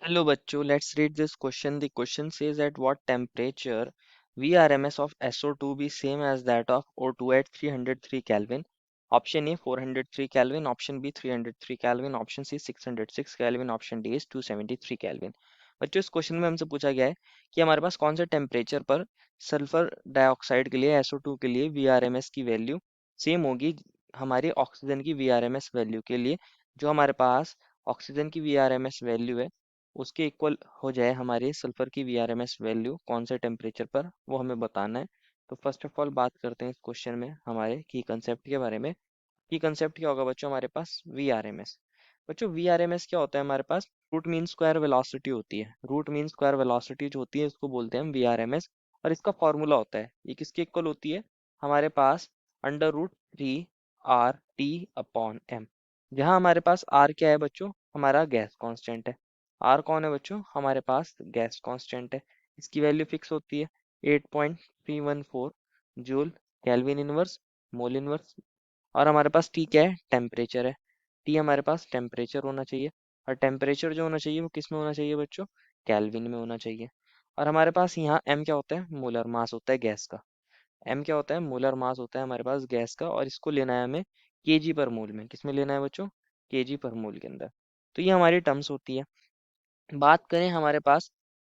Hello बच्चों, let's read this question. The question says at what temperature VRMS of SO2 be same as that of O2 at 303 Kelvin? Option A 403 Kelvin, option B 303 Kelvin, option C 606 Kelvin, option D is 273 Kelvin. बच्चों इस question में हमसे पूछा गया है कि हमारे पास कौन से टेम्परेचर पर सल्फर डाइऑक्साइड के लिए SO2 के लिए VRMS की वैल्यू सेम होगी हमारी ऑक्सीजन की VRMS वैल्यू के लिए। जो हमारे पास ऑक्सीजन की VRMS वैल्यू है उसके इक्वल हो जाए हमारी सल्फर की वीआरएमएस वैल्यू कौन से टेम्परेचर पर, वो हमें बताना है। तो फर्स्ट ऑफ ऑल बात करते हैं इस क्वेश्चन में हमारे की कंसेप्ट के बारे में। की कंसेप्ट क्या होगा बच्चों हमारे पास वीआरएमएस। बच्चों वीआरएमएस क्या होता है हमारे पास, रूट मीन स्क्वायर वेलोसिटी होती है। रूट मीन स्क्वायर वेलोसिटी जो होती है इसको बोलते हैं हम वीआरएमएस। और इसका फॉर्मूला होता है, ये किसके इक्वल होती है हमारे पास, √3 RT/m। जहाँ हमारे पास आर क्या है बच्चों, हमारा गैस कांस्टेंट है। आर कौन है बच्चों, हमारे पास गैस कांस्टेंट है। इसकी वैल्यू फिक्स होती है 8.314 joule kelvin inverse mole inverse. और हमारे पास टी क्या है, टेम्परेचर है। टी हमारे पास टेम्परेचर होना चाहिए। और टेम्परेचर जो होना चाहिए वो किस में होना चाहिए बच्चों, केल्विन में होना चाहिए। और हमारे पास यहाँ एम क्या होता है, मोलर मास होता है गैस का। एम क्या होता है, मोलर मास होता है हमारे पास गैस का। और इसको लेना है हमें केजी पर मोल में, किस में लेना है बच्चों, केजी पर मोल के अंदर। तो ये हमारी टर्म्स होती है। बात करें हमारे पास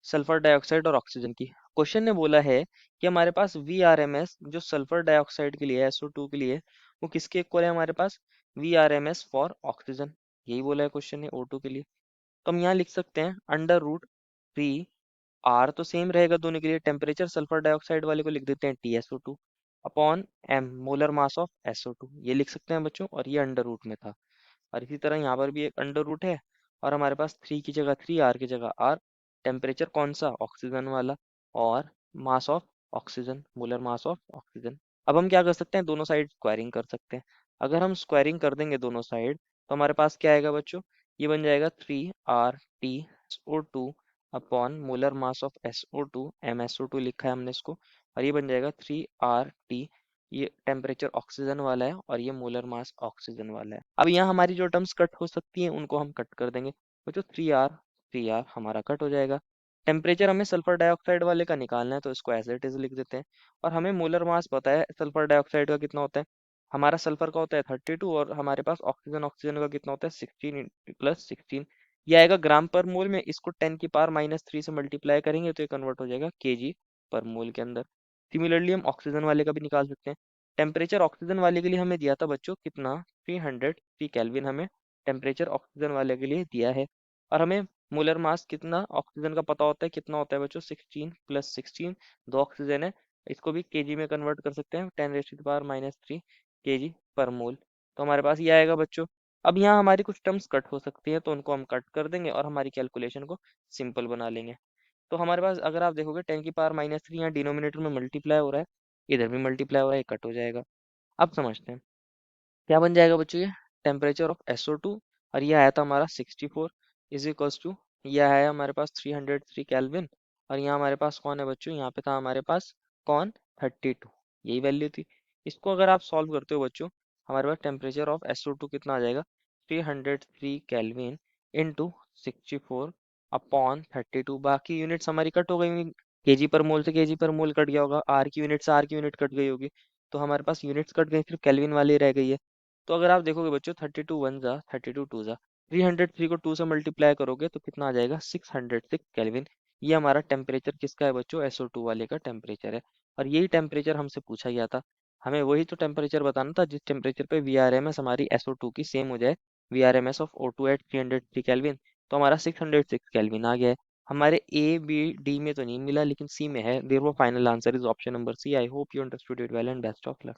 सल्फर डाइऑक्साइड और ऑक्सीजन की। क्वेश्चन ने बोला है कि हमारे पास वीआरएमएस जो सल्फर डाइऑक्साइड के लिए SO2 के लिए वो किसके इक्वल है हमारे पास, वीआरएमएस फॉर ऑक्सीजन। यही बोला है क्वेश्चन ने O2 के लिए। तो हम यहाँ लिख सकते हैं √3। आर तो सेम रहेगा दोनों के लिए, टेम्परेचर सल्फर डाइऑक्साइड वाले को लिख देते हैं TSO2 upon M molar mass of SO2, ये लिख सकते हैं बच्चों। और ये अंडर रूट में था। और इसी तरह यहाँ पर भी एक अंडर रूट है। और हमारे पास 3 की जगह 3, आर की जगह आर। टेम्परेचर कौन सा, ऑक्सीजन वाला। और mass of oxygen, molar mass of oxygen. अब हम क्या कर सकते हैं, दोनों साइड स्क्वायरिंग कर सकते हैं। अगर हम स्क्वायरिंग कर देंगे दोनों साइड तो हमारे पास क्या आएगा बच्चों, ये बन जाएगा 3 RT SO2 upon molar mass of SO2, MSO2 लिखा है हमने इसको। और ये बन जाएगा 3 RT, ये टेम्परेचर ऑक्सीजन वाला है और ये मोलर मास ऑक्सीजन वाला है। अब यहाँ हमारी जो टर्म्स कट हो सकती हैं उनको हम कट कर देंगे। तो जो 3R हमारा कट हो जाएगा। टेम्परेचर हमें सल्फर डाइऑक्साइड वाले का निकालना है तो इसको एज इट इज लिख देते हैं। और हमें मोलर मास पता है सल्फर डाइऑक्साइड का कितना होता है, हमारा सल्फर का होता है 32 और हमारे पास ऑक्सीजन ऑक्सीजन का कितना होता है 16 + 16। ये आएगा ग्राम पर मोल में, इसको 10⁻³ से मल्टीप्लाई करेंगे तो ये कन्वर्ट हो जाएगा केजी पर मोल के अंदर। सिमिलरली हम ऑक्सीजन वाले का भी निकाल सकते हैं। टेम्परेचर ऑक्सीजन वाले के लिए हमें दिया था बच्चों कितना, 303 केल्विन हमें टेम्परेचर ऑक्सीजन वाले के लिए दिया है। और हमें मोलर मास कितना ऑक्सीजन का पता होता है, कितना होता है बच्चों 16 + 16, दो ऑक्सीजन है। इसको भी केजी में कन्वर्ट कर सकते हैं 10⁻³ केजी पर मोल। तो हमारे पास ये आएगा बच्चों। अब यहाँ हमारी कुछ टर्म्स कट हो सकती है तो उनको हम कट कर देंगे और हमारी कैलकुलेशन को सिंपल बना लेंगे। तो हमारे पास अगर आप देखोगे 10⁻³ यहाँ डिनोमिनेटर में मल्टीप्लाई हो रहा है, इधर भी मल्टीप्लाई हो रहा है, ये कट हो जाएगा। अब समझते हैं क्या बन जाएगा बच्चों, ये टेम्परेचर ऑफ SO2 और ये आया था हमारा 64 इज इक्वल्स टू, ये आया हमारे पास 303 केल्विन। और यहाँ हमारे पास कौन है बच्चों, यहाँ पे था हमारे पास कौन, 32, यही वैल्यू थी। इसको अगर आप सॉल्व करते हो बच्चों, हमारे पास टेम्परेचर ऑफ SO2 कितना आ जाएगा, 303 केल्विन इंटू 64 अपॉन 32। बाकी यूनिट्स हमारी कट हो गई होंगी, केजी पर मोल से केजी पर मोल कट गया होगा, आर की यूनिट से आर की यूनिट कट गई होगी। तो हमारे पास यूनिट्स कट गई, सिर्फ केल्विन वाली रह गई है। तो अगर आप देखोगे बच्चों 32 × 1 = 32 × 2 = 303 को 2 से मल्टीप्लाई करोगे तो कितना आ जाएगा 606 केल्विन। ये हमारा टेम्परेचर किसका है बच्चों, SO2 वाले का टेम्परेचर है। और यही टेम्परेचर हमसे पूछा गया था, हमें वही तो टेम्परेचर बताना था जिस टेम्परेचर पे VRMS हमारी SO2 की सेम हो जाए VRMS of O2 eight 303 kelvin. तो हमारा 606 केल्विन आ गया है। हमारे A B D में तो नहीं मिला लेकिन C में है। देयर वो final answer is option number C। I hope you understood it well and best of luck.